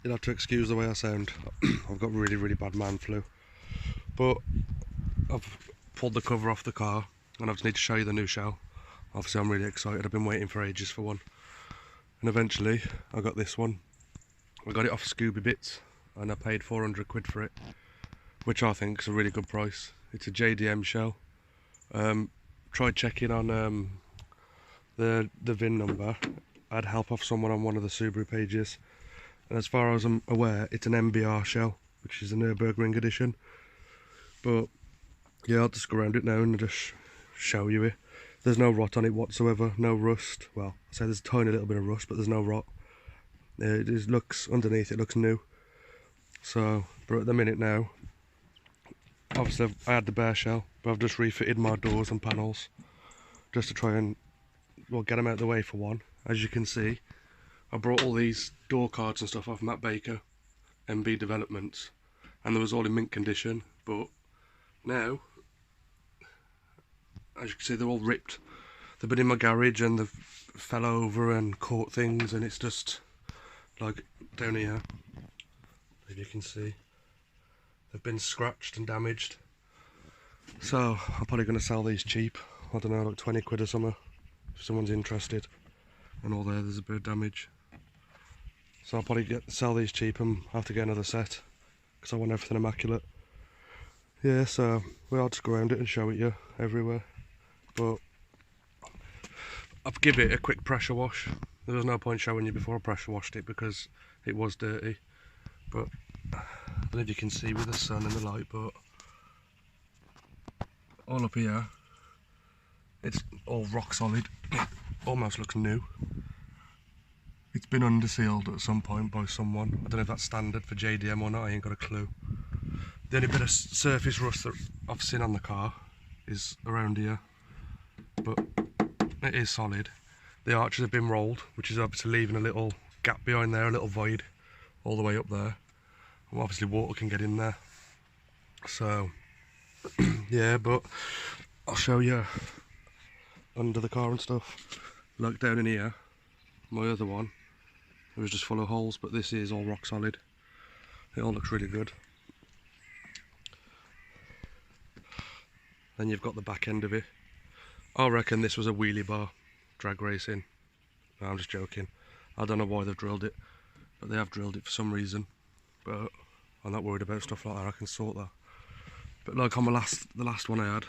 you'll have to excuse the way I sound. I've got really bad man flu. But I've pulled the cover off the car and I just need to show you the new shell. Obviously I'm really excited, I've been waiting for ages for one. And eventually I got this one. I got it off Scooby Bits and I paid 400 quid for it, which I think is a really good price. It's a JDM shell. Tried checking on the VIN number. I had help off someone on one of the Subaru pages, and as far as I'm aware it's an MBR shell, which is a Nürburgring edition. But yeah, I'll just go around it now and just show you it. There's no rot on it whatsoever, no rust. Well, I say there's a tiny little bit of rust, but there's no rot. It just looks, underneath it looks new. So, but at the minute now, obviously I had the bare shell, but I've just refitted my doors and panels just to try and, well, get them out of the way for one. As you can see, I brought all these door cards and stuff off Matt Baker, MB Developments, and they was all in mint condition, but now, as you can see, they're all ripped. They've been in my garage and they've fell over and caught things, and it's just like down here, if you can see, they've been scratched and damaged. So I'm probably going to sell these cheap. I don't know, like 20 quid or something, if someone's interested. And all there's a bit of damage. So I'll probably sell these cheap and have to get another set, because I want everything immaculate. Yeah, so I'll just go around it and show it you everywhere. But I'll give it a quick pressure wash. There was no point showing you before I pressure washed it because it was dirty. But I don't know if you can see with the sun and the light, but all up here, it's all rock solid. It almost looks new. It's been undersealed at some point by someone. I don't know if that's standard for JDM or not, I ain't got a clue. The only bit of surface rust that I've seen on the car is around here, but it is solid. The arches have been rolled, which is obviously leaving a little gap behind there, a little void all the way up there. And obviously water can get in there. So yeah, but I'll show you under the car and stuff. Like down in here, my other one, it was just full of holes, but this is all rock solid. It all looks really good. Then you've got the back end of it. I reckon this was a wheelie bar drag racing. No, I'm just joking. I don't know why they've drilled it, but they have drilled it for some reason. But I'm not worried about stuff like that, I can sort that. But like on the last one I had,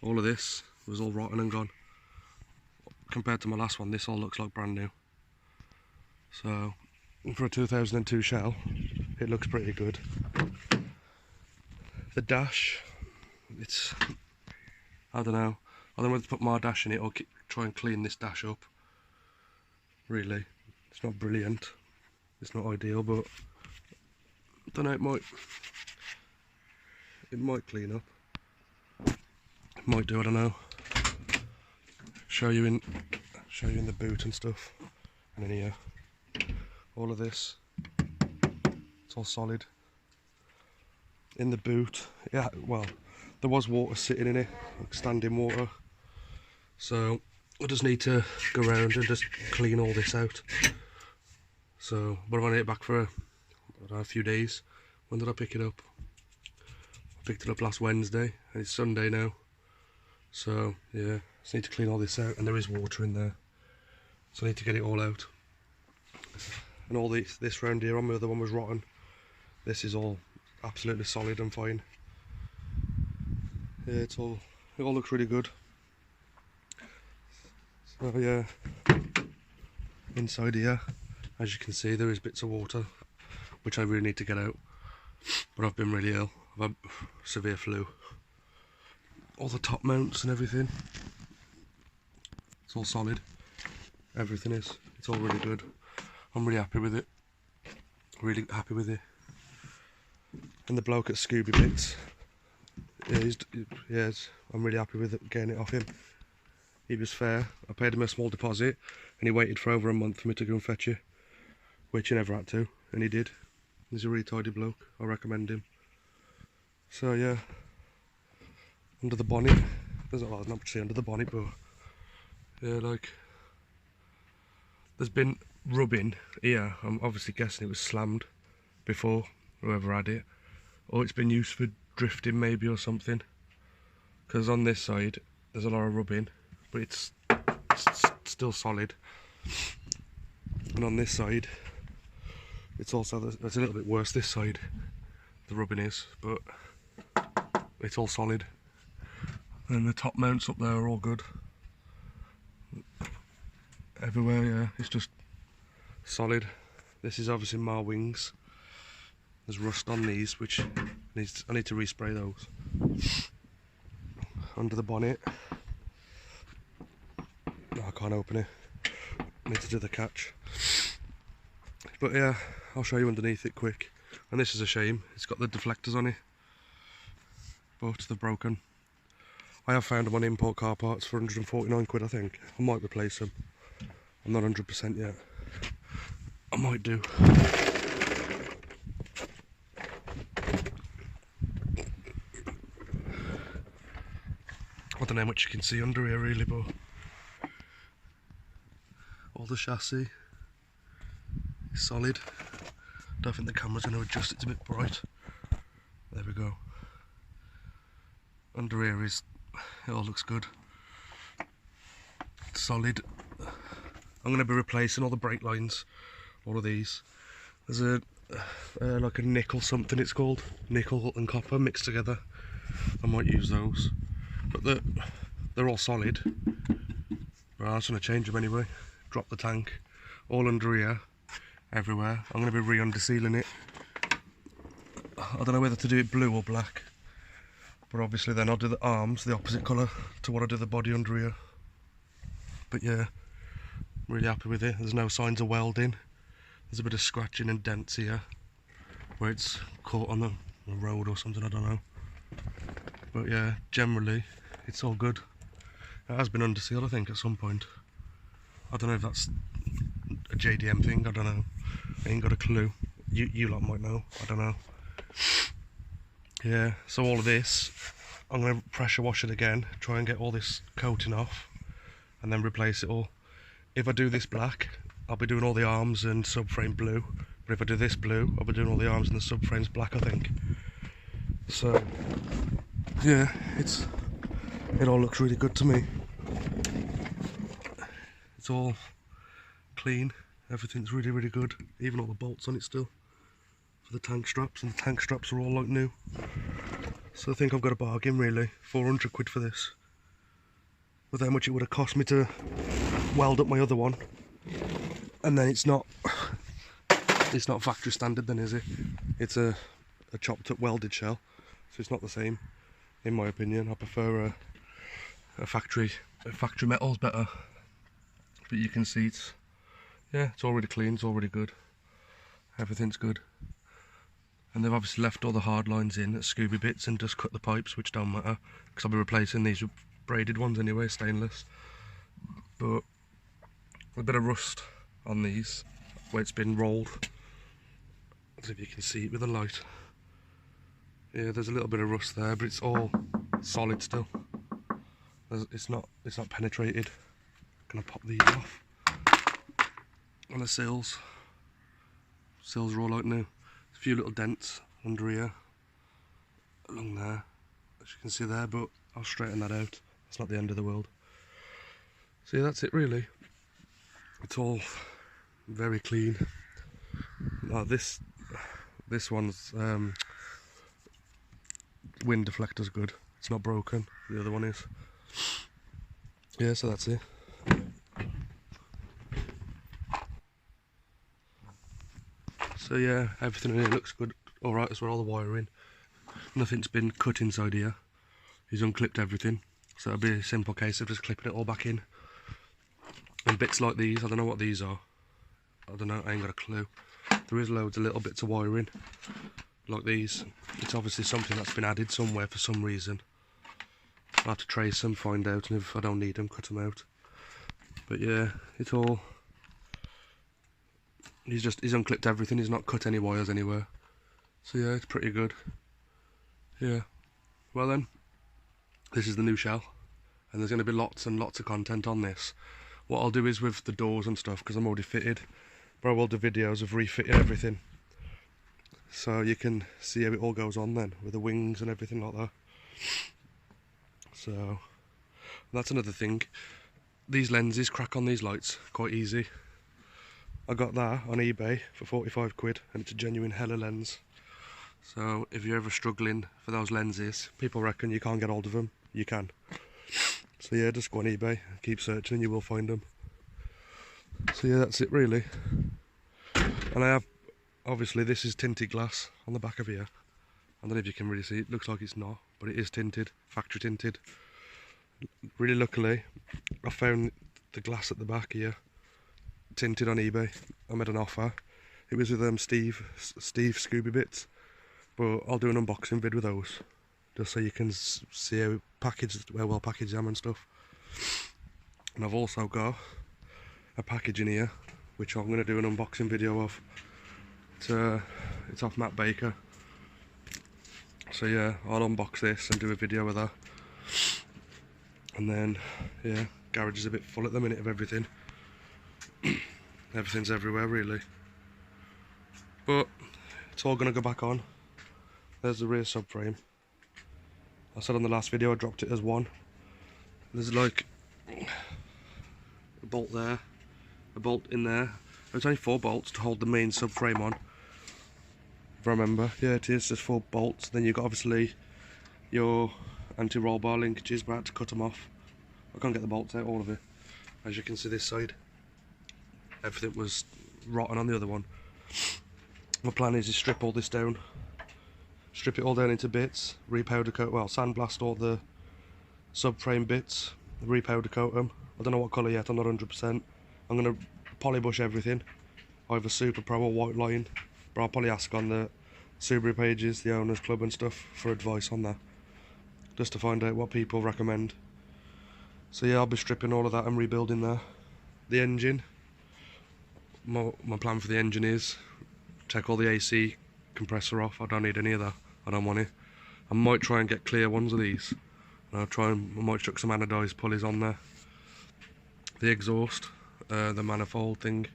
all of this was all rotten and gone. Compared to my last one, this all looks like brand new. So for a 2002 shell, it looks pretty good. The dash, it's, I don't know whether to put my dash in it or try and clean this dash up. Really, it's not brilliant, it's not ideal, but I don't know, it might clean up. It might do, I don't know. Show you in the boot and stuff, and in here, all of this, it's all solid. In the boot, yeah, well, there was water sitting in it, like standing water, so I just need to go around and just clean all this out. So, but I've only it back for a few days. When did I pick it up? I picked it up last Wednesday, and it's Sunday now. So yeah, just need to clean all this out, and there is water in there, so I need to get it all out. And all this round here on my other one was rotten. This is all absolutely solid and fine. Yeah, it all looks really good. So yeah, inside here, as you can see, there is bits of water which I really need to get out, but I've been really ill. I've had severe flu. All the top mounts and everything, it's all solid. Everything is. It's all really good. I'm really happy with it. Really happy with it. And the bloke at Scooby Bits, yeah, I'm really happy with it, getting it off him. He was fair. I paid him a small deposit, and he waited for over a month for me to go and fetch it, which he never had to, and he did. He's a really tidy bloke. I recommend him. So yeah. Under the bonnet, there's not much to see under the bonnet, but yeah, like there's been rubbing here, I'm obviously guessing it was slammed before, whoever had it, or it's been used for drifting maybe or something, because on this side there's a lot of rubbing, but it's still solid, and on this side it's also, it's a little bit worse this side, the rubbing is, but it's all solid. And the top mounts up there are all good. Everywhere, yeah, it's just solid. This is obviously my wings. There's rust on these, which I need to respray those. Under the bonnet. Oh, I can't open it. I need to do the catch. But yeah, I'll show you underneath it quick. And this is a shame. It's got the deflectors on it, but they're broken. I have found them on import car parts for 149 quid, I think. I might replace them. I'm not 100% yet. I might do. I don't know how much you can see under here really, but all the chassis is solid. Don't think the camera's going to adjust, it's a bit bright. There we go. Under here is, it all looks good. It's solid. I'm going to be replacing all the brake lines, all of these. There's a like a nickel something it's called, nickel and copper mixed together. I might use those, but they're all solid. Well, I was going to change them anyway. Drop the tank, all under here, everywhere. I'm going to be re-under sealing it. I don't know whether to do it blue or black, but obviously then I'll do the arms the opposite colour to what I do the body under here. But yeah, really happy with it. There's no signs of welding. There's a bit of scratching and dents here where it's caught on the road or something, I don't know. But yeah, generally it's all good. It has been under seal, I think, at some point. I don't know if that's a JDM thing, I don't know. I ain't got a clue. You lot might know, I don't know. Yeah, so all of this, I'm going to pressure wash it again, try and get all this coating off, and then replace it all. If I do this black, I'll be doing all the arms and subframe blue. But if I do this blue, I'll be doing all the arms and the subframes black, I think. So, yeah, it all looks really good to me. It's all clean, everything's really, really good. Even all the bolts on it still, for the tank straps, and the tank straps are all like new. So I think I've got a bargain really, 400 quid for this. With how much it would have cost me to weld up my other one. And then it's not factory standard then, is it? It's a chopped up welded shell, so it's not the same, in my opinion. I prefer a factory metal's better. But you can see it's already clean, it's already good. Everything's good. And they've obviously left all the hard lines in at Scooby bits and just cut the pipes, which don't matter, because I'll be replacing these with braided ones anyway, stainless. But a bit of rust on these where it's been rolled. I don't know if you can see it with the light. Yeah, there's a little bit of rust there, but it's all solid still. It's not penetrated. Gonna pop these off. And the sills are all like new. There's a few little dents under here, along there, as you can see there, but I'll straighten that out. It's not the end of the world. So yeah, that's it really. It's all very clean. Oh, this one's wind deflector's good. It's not broken. The other one is. Yeah, so that's it. So yeah, everything in here looks good. Alright as well, all the wiring. Nothing's been cut inside here. He's unclipped everything. So it'll be a simple case of just clipping it all back in. And bits like these, I don't know what these are. I don't know, I ain't got a clue. There is loads of little bits of wiring, like these. It's obviously something that's been added somewhere for some reason. I'll have to trace them, find out, and if I don't need them, cut them out. But yeah, it's all... He's unclipped everything, he's not cut any wires anywhere. So yeah, it's pretty good. Yeah. Well then, this is the new shell. And there's going to be lots and lots of content on this. What I'll do is with the doors and stuff, because I'm already fitted, but I will do videos of refitting everything, so you can see how it all goes on then, with the wings and everything like that. So that's another thing, these lenses crack on these lights quite easy. I got that on eBay for 45 quid and it's a genuine Hella lens. So if you're ever struggling for those lenses, people reckon you can't get hold of them, you can. So yeah, just go on eBay, keep searching and you will find them. So yeah, that's it really. And I have, obviously this is tinted glass on the back of here. I don't know if you can really see, it looks like it's not, but it is tinted, factory tinted. Really luckily, I found the glass at the back here, tinted on eBay. I made an offer. It was with Steve Scooby Bits, but I'll do an unboxing vid with those, just so you can see how packaged, how well packaged I am and stuff. And I've also got a package in here, which I'm going to do an unboxing video of. It's off Matt Baker. So yeah, I'll unbox this and do a video with that. And then, yeah, garage is a bit full at the minute of everything. Everything's everywhere really. But it's all going to go back on. There's the rear subframe. I said on the last video I dropped it as one. There's like a bolt there, a bolt in there. There's only 4 bolts to hold the main subframe on, if I remember. Yeah, it is, just 4 bolts. Then you've got obviously your anti-roll bar linkages, but I had to cut them off. I can't get the bolts out, all of it. As you can see this side, everything was rotten on the other one. My plan is to strip all this down, strip it all down into bits, repowder coat, well, sandblast all the subframe bits, repowder coat them. I don't know what colour yet, I'm not 100%. I'm going to polybush everything, either Super Pro or White Line, but I'll probably ask on the Subaru pages, the owners club and stuff, for advice on that, just to find out what people recommend. So yeah, I'll be stripping all of that and rebuilding there. The engine, my plan for the engine is take all the AC compressor off. I don't need any of that, I don't want it. I might try and get clear ones of these, and I might chuck some anodised pulleys on there. The exhaust, the manifold thing,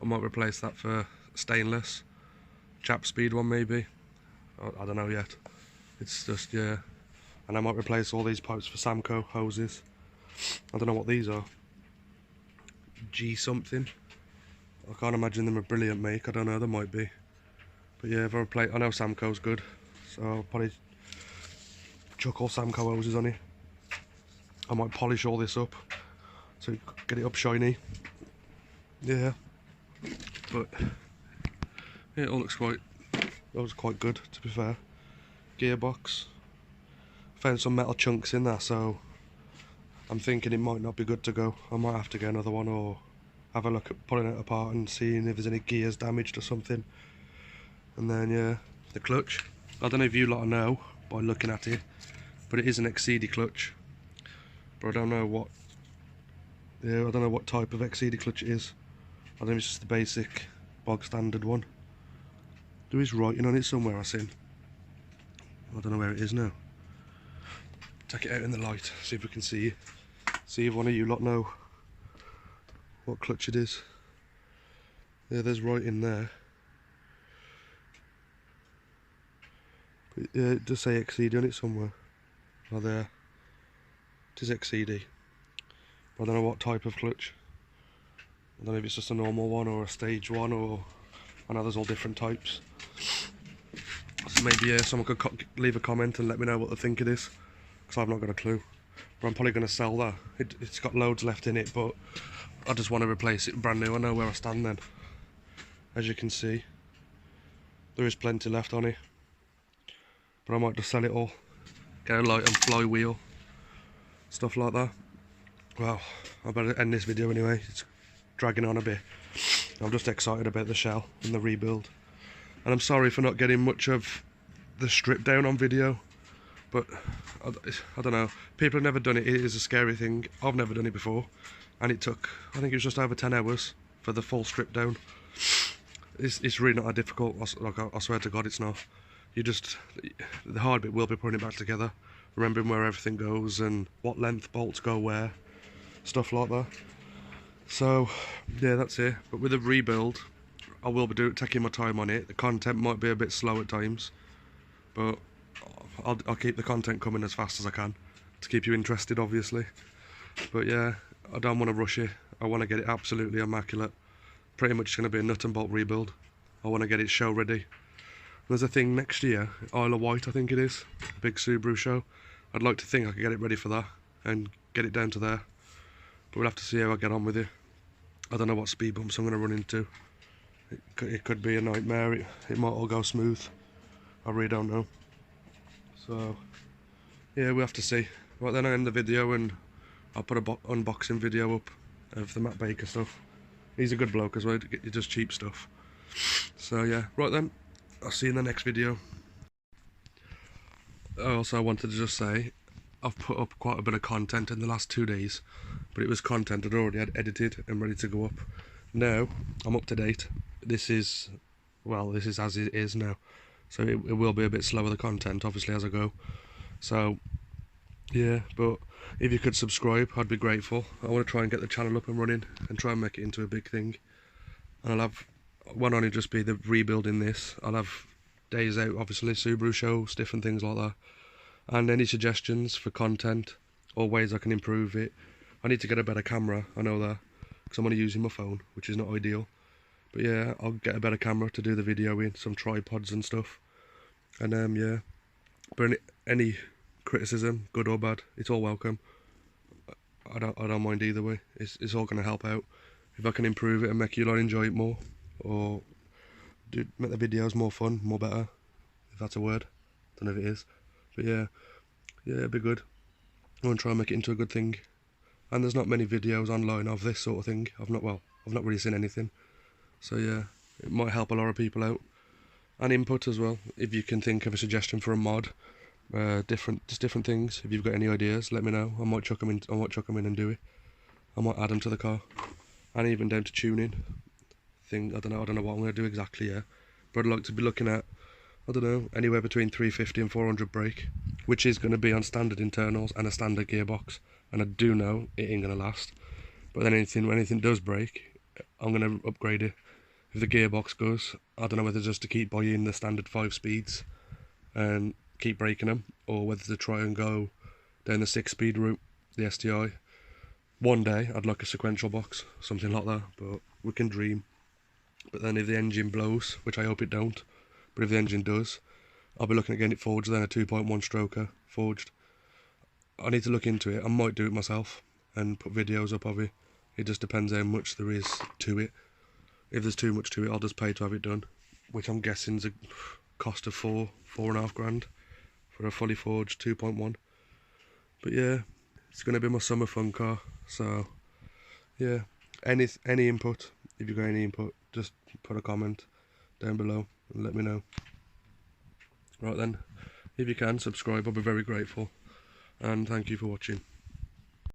I might replace that for stainless, chap speed one maybe, I don't know yet. It's just, yeah. And I might replace all these pipes for Samco hoses. I don't know what these are, G something. I can't imagine them a brilliant make, I don't know, they might be. But yeah, if I replace, I know Samco's good, so I'll probably chuck all Samco hoses on it. I might polish all this up, so get it up shiny. Yeah, but yeah, it all looks quite good, to be fair. Gearbox, found some metal chunks in there, so I'm thinking it might not be good to go. I might have to get another one, or have a look at pulling it apart and seeing if there's any gears damaged or something. And then yeah, the clutch, I don't know if you lot know by looking at it, but it is an XCD clutch, but I don't know what, yeah, I don't know what type of XCD clutch it is. I don't know if it's just the basic bog standard one. There is writing on it somewhere, I seen. I don't know where it is now. Take it out in the light, see if we can see it. See if one of you lot know what clutch it is. Yeah, there's writing there. But yeah, it does say XCD on it somewhere. Oh, there. It is XCD. But I don't know what type of clutch. I don't know if it's just a normal one or a stage one, or I know there's all different types. So maybe yeah, someone could leave a comment and let me know what they think it is, because I've not got a clue. But I'm probably going to sell that. It's got loads left in it, but I just want to replace it brand new. I know where I stand then. As you can see, there is plenty left on it, but I might just sell it all, get a light and flywheel, stuff like that. Well, I better end this video anyway, it's dragging on a bit. I'm just excited about the shell and the rebuild, and I'm sorry for not getting much of the strip down on video, but I don't know, people have never done it. It is a scary thing. I've never done it before, and it took, I think it was just over 10 hours for the full strip down. It's really not that difficult, I swear to God it's not. You just, the hard bit will be putting it back together, remembering where everything goes and what length bolts go where, stuff like that. So yeah, that's it. But with a rebuild, I will be taking my time on it. The content might be a bit slow at times, but I'll keep the content coming as fast as I can to keep you interested, obviously. But yeah, I don't want to rush it. I want to get it absolutely immaculate. Pretty much going to be a nut and bolt rebuild. I want to get it show ready. There's a thing next year, Isle of Wight I think it is, a big Subaru show. I'd like to think I could get it ready for that and get it down to there. But we'll have to see how I get on with it. I don't know what speed bumps I'm going to run into. It could be a nightmare. It might all go smooth. I really don't know. So yeah, we have to see. Right then, I end the video and I'll put a unboxing video up of the Matt Baker stuff. He's a good bloke as well. He does cheap stuff. So yeah, right then, I'll see you in the next video. I also wanted to just say, I've put up quite a bit of content in the last 2 days, but it was content I'd already had edited and ready to go up. Now, I'm up to date. This is as it is now. So it will be a bit slower, the content, obviously, as I go. So, yeah, but if you could subscribe, I'd be grateful. I want to try and get the channel up and running and try and make it into a big thing. And won't only just be the rebuilding this, I'll have days out, obviously, Subaru shows, different things like that. And any suggestions for content or ways I can improve it. I need to get a better camera, I know that, because I'm only using my phone, which is not ideal. But yeah, I'll get a better camera to do the video in, some tripods and stuff. And yeah, but any criticism, good or bad, it's all welcome. I don't mind either way. It's all going to help out. If I can improve it and make you lot enjoy it more, or make the videos more fun, more better, if that's a word, I don't know if it is. But yeah, it'd be good. I want to try and make it into a good thing. And there's not many videos online of this sort of thing. I've not really seen anything. So yeah, it might help a lot of people out. And input as well. If you can think of a suggestion for a mod, different things. If you've got any ideas, let me know. I might chuck them in and do it. I might add them to the car, and even down to tuning. I don't know what I'm going to do exactly yet. But I'd like to be looking at, I don't know, anywhere between 350 and 400 brake, which is going to be on standard internals and a standard gearbox. And I do know it ain't going to last. But then when anything does break, I'm going to upgrade it. If the gearbox goes, I don't know whether just to keep buying the standard 5 speeds and keep breaking them, or whether to try and go down the 6-speed route, the STI. One day I'd like a sequential box, something like that, but we can dream. But then if the engine blows, which I hope it don't, but if the engine does, I'll be looking at getting it forged then, a 2.1 stroker forged. I need to look into it. I might do it myself and put videos up of it. It just depends how much there is to it. If there's too much to it, I'll just pay to have it done, which I'm guessing is a cost of $4.5 grand for a fully forged 2.1. But yeah, it's going to be my summer fun car. So yeah, any input, if you've got any input, just put a comment down below and let me know. Right then, if you can subscribe, I'll be very grateful, and thank you for watching.